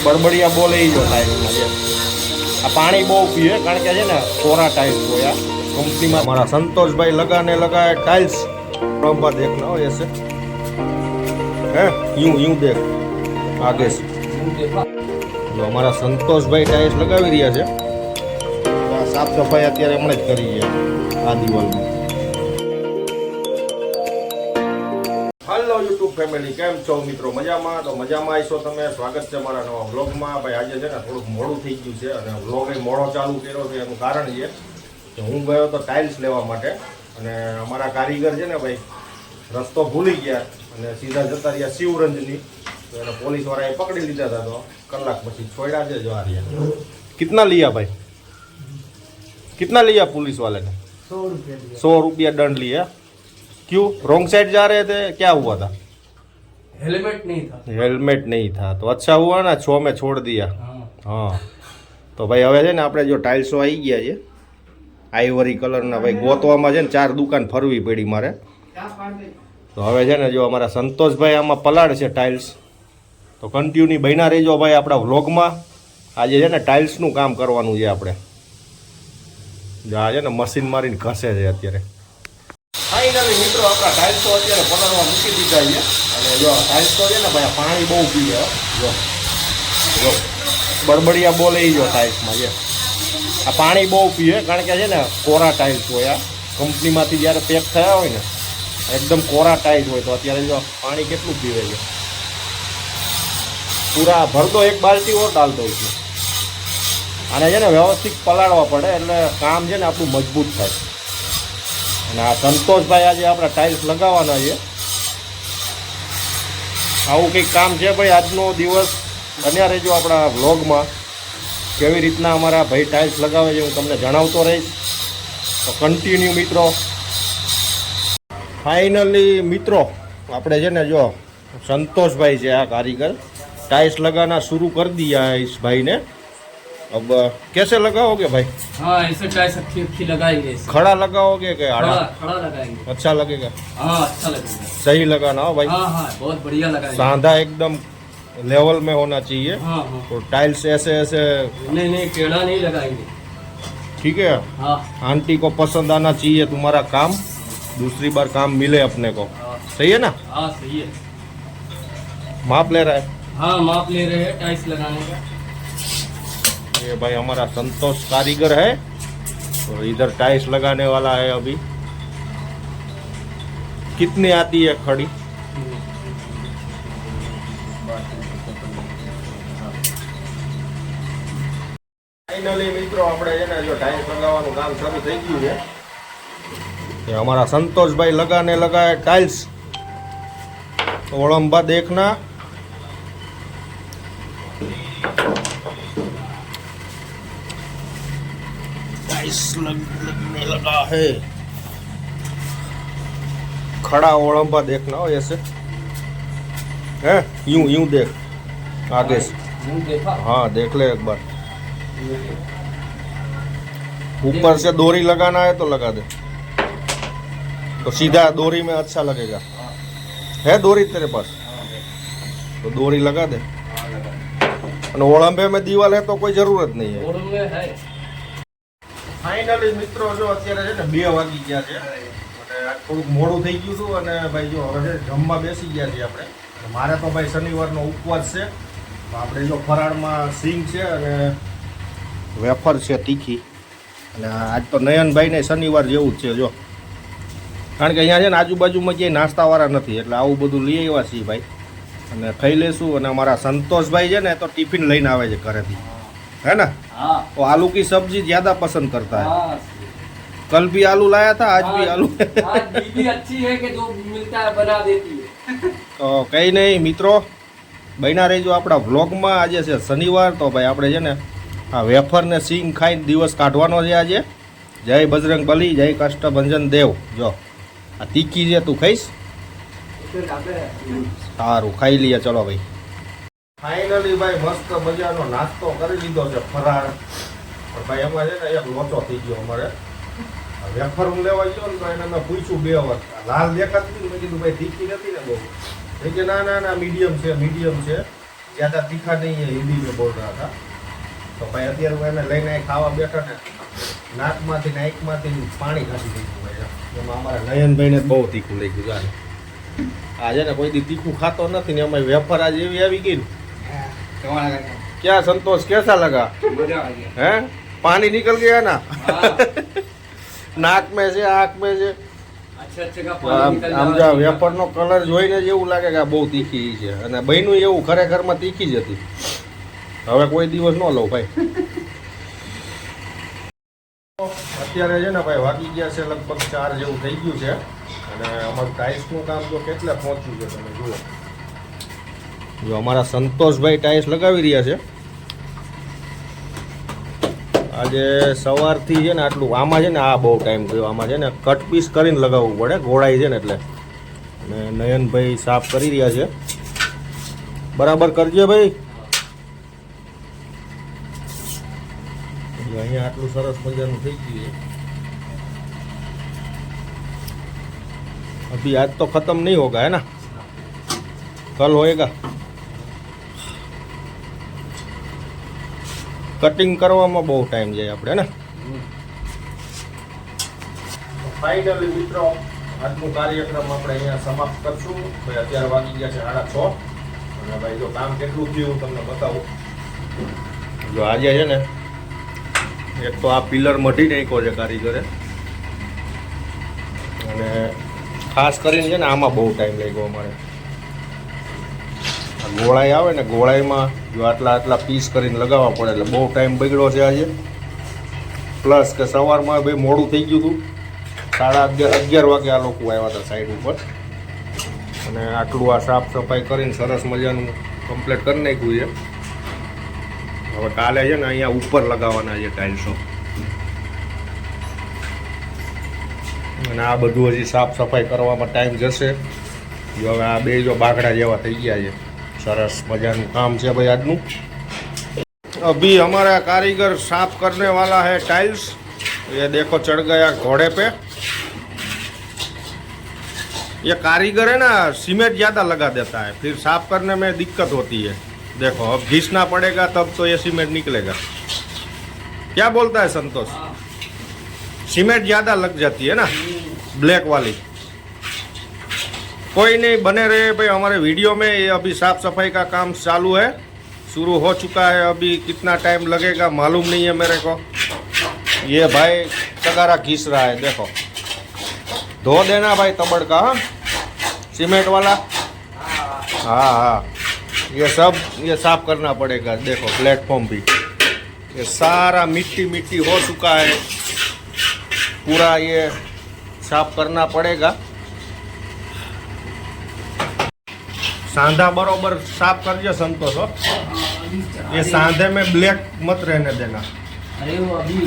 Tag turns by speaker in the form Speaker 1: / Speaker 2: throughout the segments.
Speaker 1: બળબડિયા બોલે એ જો ટાઈલ્સમાં છે. આ પાણી બહુ પીએ કારણ કે છે ને કોરા ટાઈલ્સ હોય. કંપનીમાં મારા સંતોષભાઈ લગાએ ટાइल्स प्रॉपर देखना हो ऐसे है यूं देख आगे से जो हमारा संतोषભાઈ ટાइल्स લગાવી રહ્યા છે. સાફ સફાઈ અત્યારે હમણાં જ કરી છે આ દિવાલમાં. હેલો યુટ્યુબ ફેમિલી, કેમ છો મિત્રો? મજામાં? તો મજામાં આવીશો તમે. સ્વાગત છે મારા નવા વ્લોગમાં. ભાઈ આજે છે ને થોડુંક મોડું થઈ ગયું છે અને વ્લોગ મોડો ચાલુ કર્યો છે. એનું કારણ છે કે હું ગયો તો ટાઇલ્સ લેવા માટે અને અમારા કારીગર છે ને ભાઈ રસ્તો ભૂલી ગયા અને સીધા જતા રહ્યા શિવરંજની. તો એને પોલીસવાળાએ પકડી લીધા હતા. તો કલાક પછી છોડ્યા છે જો આ રહ્યા. कितना लिया भाई? कितना लिया पुलिस वाले ने? 100 रुपया दंड लिया. क्यों? रॉन्ग साइड जा रहे थे? क्या हुआ था?
Speaker 2: हेलमेट नहीं था.
Speaker 1: हेलमेट नहीं था तो अच्छा हुआ ना 6 में छोड़ दिया. हाँ તો ભાઈ હવે છે ને આપણે જો ટાઇલ્સો આવી ગયા છે આઈવરી કલરના. ભાઈ ગોતવામાં છે ને 4 દુકાન ફરવી પડી મારે. તો હવે છે ને જો અમારા સંતોષભાઈ આમાં પલાળ છે ટાઇલ્સ. તો કન્ટિન્યુ બન્યા રહેજો ભાઈ આપણા વ્લોગમાં. આજે છે ને ટાઇલ્સનું કામ કરવાનું છે આપણે. જો આ છે ને મશીન મારીને ઘસે છે અત્યારે. ફાઇનલી મિત્રો આપણા ટાઇલ્સો અત્યારે પલાળવા મૂકી દીધા છે. અને જો ટાઇલ્સો છે ને ભાઈ પાણી બહુ પીએ. જો જો બળબડિયા બોલે એ જો ટાઇલ્સમાં છે. આ પાણી બહુ પીએ કારણ કે છે ને કોરા ટાઇલ્સ હોય. આ કંપનીમાંથી જ્યારે પેક થયા હોય ને એકદમ કોરા ટાઇલ્સ હોય. તો અત્યારે જો પાણી કેટલું પીવે છે. પૂરા ભરતો એક બાલ્ટી ઓર ડાલ દઉં છું. આને છે ને વ્યવસ્થિત પલાળવા પડે એટલે કામ છે ને આપણું મજબૂત થાય. અને આ સંતોષભાઈ આજે આપણા ટાઇલ્સ લગાવવાના છે. આવું કંઈક કામ છે ભાઈ. આજનો દિવસ બન્યા રહેજો આપણા વ્લોગમાં. કેવી રીતના અમારા ભાઈ ટાઇલ્સ લગાવે છે હું તમને જણાવતો રહીશ. તો કન્ટિન્યુ મિત્રો. ફાઇનલી મિત્રો આપણે છે ને જો संतोषભાઈ છે આ कारीगर टाइल्स लगाना शुरू कर दिया है इस भाई ने. अब कैसे लगाओगे भाई?
Speaker 2: हाँ ऐसे टाइल्स अच्छी लगाएंगे.
Speaker 1: खड़ा लगाओगे कि आड़ा?
Speaker 2: खड़ा लगाएंगे.
Speaker 1: अच्छा लगेगा?
Speaker 2: हाँ अच्छा लगेगा.
Speaker 1: सही लगाना हो भाई.
Speaker 2: हाँ हाँ बहुत बढ़िया लगाएंगे.
Speaker 1: साधा एकदम लेवल में होना चाहिए.
Speaker 2: हाँ हाँ
Speaker 1: तो टाइल्स ऐसे ऐसे
Speaker 2: नहीं टेढ़ा नहीं लगाएंगे.
Speaker 1: ठीक है.
Speaker 2: हाँ
Speaker 1: आंटी को पसंद आना चाहिए तुम्हारा काम. दूसरी बार काम मिले अपने को. सही है ना?
Speaker 2: हाँ सही है.
Speaker 1: माप ले रहा है.
Speaker 2: हाँ माप ले रहे हैं टाइल्स लगाने का.
Speaker 1: ये भाई हमारा संतोष कारीगर है. तो इधर टाइल्स लगाने वाला है अभी. कितनी आती है खड़ी? फाइनली મિત્રો આપણે છે ને જો ટાઇલ્સ લગાવવાનું કામ શરૂ થઈ ગયું છે. ये हमारा संतोषભાઈ लगाए टाइल्स. ओलंबा देखना. टाइल्स लगने लगा है. खड़ा ओलंबा देखना हो ऐसे है यूं देख आगे से.
Speaker 2: देखा?
Speaker 1: हाँ देख ले एक बार. ऊपर से डोरी लगाना है तो लगा दे. तो सीधा डोरी में अच्छा लगेगा. है डोरी तेरे पास? तो डोरी लगा दे. અને ઓળંબે में दीवाल है तो कोई जरूरत नहीं है. ફાઇનલી મિત્રો જો અત્યારે છે ને 2 વાગી ગયા છે અને થોડુંક મોડું થઈ ગયું હતું અને ભાઈ જો હવે જમવા બેસી ગયા છીએ આપણે. મારે તો ભાઈ શનિવારનો ઉપવાસ છે. તો આપણે જો ફરાળમાં સિંગ છે અને વેફર છે તીખી. અને આજ તો નયનભાઈને શનિવાર જેવું જ છે જો. કારણ કે અહીંયા છે ને આજુબાજુમાં ક્યાંય નાસ્તાવાળા નથી એટલે આવું બધું લઈ આવ્યા છીએ ભાઈ. અને ખાઈ લેશું. અને અમારા સંતોષભાઈ છે ને તો ટિફિન લઈને આવે છે ઘરેથી. है ना?
Speaker 2: हाँ
Speaker 1: वो आलू की सब्जी ज्यादा पसंद करता है.
Speaker 2: हाँ
Speaker 1: कल भी आलू लाया था, आज भी आलू.
Speaker 2: आज बीवी अच्छी है कि जो मिलता है बना देती है.
Speaker 1: તો કંઈ નહીં મિત્રો બન્યા રહેજો આપણા વ્લોગમાં. આજે છે શનિવાર તો ભાઈ આપણે છે ને આ વેફર ને સિંગ ખાઈને દિવસ કાઢવાનો છે આજે. જય બજરંગ બલી, જય કષ્ટભંજન દેવ. જો આ તીખી છે તું ખાઈશ? સારું ખાઈ લઈએ ચલો ભાઈ. ફાઇનલી ભાઈ મસ્ત મજાનો નાસ્તો કરી લીધો છે ફરાળ. પણ ભાઈ એમાં છે ને એક લોચો થઈ ગયો અમારે. વેફર હું લેવા ગયો ને તો એને મેં પૂછ્યું 2 વાર. લાલ દેખાતી હતી. મેં કીધું ભાઈ તીખી નથી ને બહુ? એ કે ના મીડિયમ છે ज़्यादा तीखा नहीं है, हिंदी में बोल रहा था। तो भाई અત્યારે હું એને લઈને ખાવા બેઠો ને નાકમાંથી ને આંખમાંથી પાણી કાઢી દીધું ભાઈ એમાં અમારા નયનભાઈને બહુ તીખું લઈ ગયું જાણે આજે ને કોઈ દી તીખું ખાતો નથી ને અમે વેફર આજે એવી આવી ગઈ ને क्या संतोष कैसा लगा
Speaker 2: मजा आ गया।
Speaker 1: हैं पानी निकल गया ना
Speaker 2: हाँ,
Speaker 1: नाक में से आँख में से
Speaker 2: अच्छे का पानी निकल
Speaker 1: આમ
Speaker 2: जाए।
Speaker 1: જો વેફરનો કલર જોઈને જ એવું લાગે કે આ બહુ તીખી છે અને બહેનું એવું ખરેખરમાં તીખી જ હતી હવે કોઈ દિવસ ન લઉં ભાઈ અત્યારે છે ને ભાઈ વાગી ગયા છે લગભગ 4 જેવું થઈ ગયું છે અને અમારું ટાઇલ્સનું કામ જો કેટલે પહોંચ્યું છે તમે જુઓ જો અમારા સંતોષભાઈ ટાઇલ્સ લગાવી રહ્યા છે આજે સવારથી છે ને આટલું આમાં છે ને આ બહુ ટાઈમ ગયો આમાં છે ને કટ પીસ કરીને લગાવવું પડે ગોળાઈ છે ને એટલે અને નયનભાઈ સાફ કરી રહ્યા છે બરાબર કરજો ભાઈ અહીંયા આટલું સરસ મજાનું થઈ ગયું છે अभी आज तो खत्म नहीं होगा है ना कल होएगा કટિંગ કરવામાં બહુ ટાઈમ જાય આપણે ને ફાઇનલી મિત્રો આજનું કાર્યક્રમ આપણે અહીંયા સમાપ્ત કરશું ભાઈ અત્યારે વાગી ગયા છે 6:30 અને ભાઈ જો કામ કેટલું થયું હું તમને બતાવું જો આજે છે ને એક તો આ પિલર મઢી નાખ્યો છે કારીગરે અને ખાસ કરીને છે ને આમાં બહુ ટાઈમ લાગ્યો અમારે આ ગોળાઈ આવે ને ગોળાઈમાં જો આટલા પીસ કરીને લગાવવા પડે એટલે બહુ ટાઈમ બગડ્યો છે આજે પ્લસ કે સવારમાં ભાઈ મોડું થઈ ગયું હતું 11:30 વાગે આ લોકો આવ્યા હતા સાઈડ ઉપર અને આટલું આ સાફ સફાઈ કરીને સરસ મજાનું કમ્પ્લીટ કરી નાખ્યું છે હવે કાલે છે ને અહીંયા ઉપર લગાવવાના છે ટાઇલ્સો અને આ બધું હજી સાફ સફાઈ કરવામાં ટાઈમ જશે જો હવે આ બે જો બાકડા જેવા થઈ ગયા છે સરસ મજાનું કામ છે ભાઈ આજનું अभी हमारा कारीगर साफ करने वाला है टाइल्स ये देखो चढ़ गया घोड़े पे ये कारीगर है ना सीमेंट ज़्यादा लगा देता है फिर साफ करने में दिक्कत होती है देखो अब घिसना पड़ेगा तब तो ये सीमेंट निकलेगा क्या बोलता है संतोष सीमेंट ज़्यादा लग जाती है ना ब्लैक वाली कोई नहीं बने रहे भाई हमारे वीडियो में ये अभी साफ सफाई का काम चालू है शुरू हो चुका है अभी कितना टाइम लगेगा मालूम नहीं है मेरे को ये भाई तगारा घिस रहा है देखो धो देना भाई तबड़ का हाँ सीमेंट वाला हाँ हाँ ये सब ये साफ करना पड़ेगा देखो प्लेटफॉर्म भी ये सारा मिट्टी मिट्टी हो चुका है पूरा ये साफ करना पड़ेगा सांधा बरोबर साफ करजो संतोष हो ये सांधे में ब्लैक मत रहने देना
Speaker 3: अरे वो अभी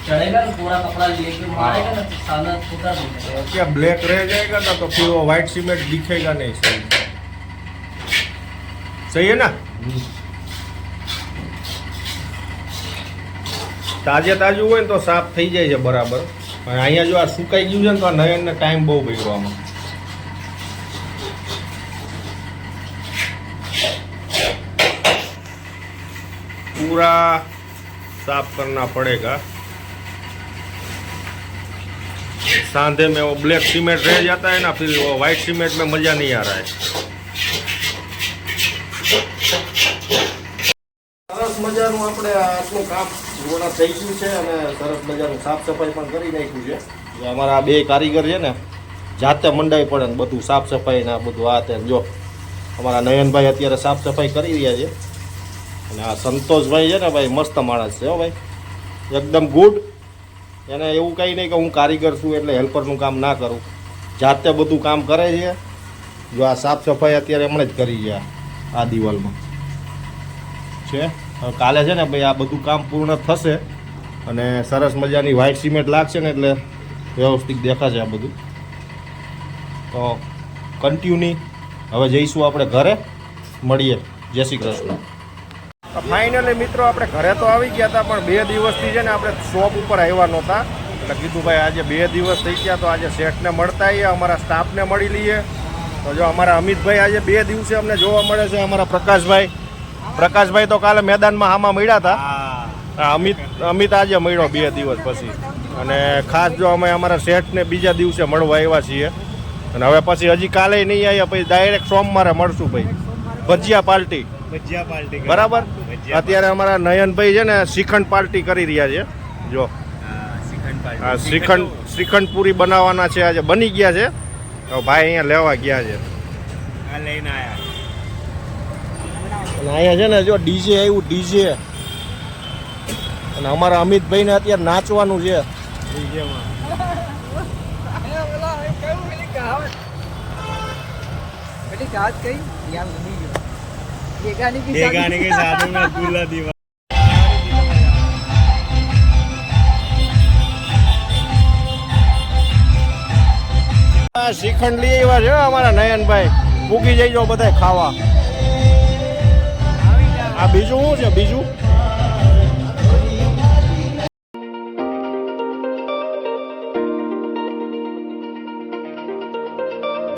Speaker 3: चढ़ेगा ना पूरा कपड़ा लेके मारेगा ना तो सादा छोटा दिखेगा।
Speaker 1: क्या ब्लैक रह जाएगा ना तो फिर वो व्हाइट सीमेंट दिखेगा नहीं सही सही है ना તાજે તાજું હોય ને તો સાફ થઈ જાય છે બરાબર અને અહીંયા જો આ સુકાઈ ગયું છે ને તો આ નયનને ટાઈમ બહુ બગડ્યો આમાં पूरा साफ करना पड़ेगा सांधे में वो ब्लैक सीमेंट रह जाता है ना फिर वो वाइट सीमेंट में मज़ा नहीं आ रहा है સરસ મજાનું આપણે આટલું કામ પૂર્ણ થઈ ગયું છે અને સરસ મજાનું સાફ સફાઈ પણ કરી નાખ્યું છે જે અમારા બે કારીગર છે ને જાતે મંડાઈ પડે ને બધું સાફ સફાઈ ને બધું આ તે જો અમારા નયનભાઈ અત્યારે સાફ સફાઈ કરી રહ્યા છે અને આ સંતોષભાઈ છે ને ભાઈ મસ્ત માણસ છે હો ભાઈ એકદમ ગુડ એને એવું કંઈ નહીં કે હું કારીગર છું એટલે હેલ્પરનું કામ ના કરું જાતે બધું કામ કરે છે જો આ સાફ સફાઈ અત્યારે એમણે જ કરી છે આ દિવાલમાં છે હવે કાલે છે ને ભાઈ આ બધું કામ પૂર્ણ થશે અને સરસ મજાની વ્હાઇટ સિમેન્ટ લાગશે ને એટલે વ્યવસ્થિત દેખાશે આ બધું તો કન્ટિન્યુ હવે જઈશું આપણે ઘરે મળીએ જય શ્રી કૃષ્ણ ફાઇનલી મિત્રો આપણે ઘરે તો આવી ગયા હતા પણ 2 દિવસથી છે ને આપણે શોપ ઉપર આવ્યા નહોતા એટલે કીધું ભાઈ આજે 2 દિવસ થઈ ગયા તો આજે શેઠને મળતા આવીએ અમારા સ્ટાફને મળી લઈએ તો જો અમારા અમિતભાઈ આજે 2 દિવસે અમને જોવા મળે છે અમારા પ્રકાશભાઈ પ્રકાશભાઈ તો કાલે મેદાનમાં હામાં મળ્યા હતા.
Speaker 4: હા
Speaker 1: હા, અમિત આજે મળ્યો 2 દિવસ પછી. અને ખાસ જો અમે અમારા શેઠને બીજા દિવસે મળવા આવ્યા છીએ. અને હવે પછી હજી કાલે નહીં આવ્યા, પછી ડાયરેક્ટ સોમવારે મળશું ભાઈ. ભજીયા પાર્ટી
Speaker 4: ભજીયા પાર્ટી
Speaker 1: બરાબર. અત્યારે અમારા નયનભાઈ છે ને શ્રીખંડ પાર્ટી કરી રહ્યા છે. જો
Speaker 4: શ્રીખંડ પાર્ટી
Speaker 1: આ શ્રીખંડ પૂરી બનાવવાના છે, આજે બની ગયા છે. તો ભાઈ અહીંયા લેવા ગયા છે.
Speaker 4: આ લઈને આયા
Speaker 1: અને અહીંયા છે ને જો ડીજે આવ્યું, ડીજે. અને અમારા અમિતભાઈને અત્યારે નાચવાનું છે.
Speaker 4: ડીજેમાં ये गाने के साथ में दूल्हा दीवा
Speaker 1: શ્રીખંડ લઈ આવ્યા છે અમારા નયનભાઈ. પૂકી જઈજો બધા ખાવા. આ બીજું શું છે? બીજું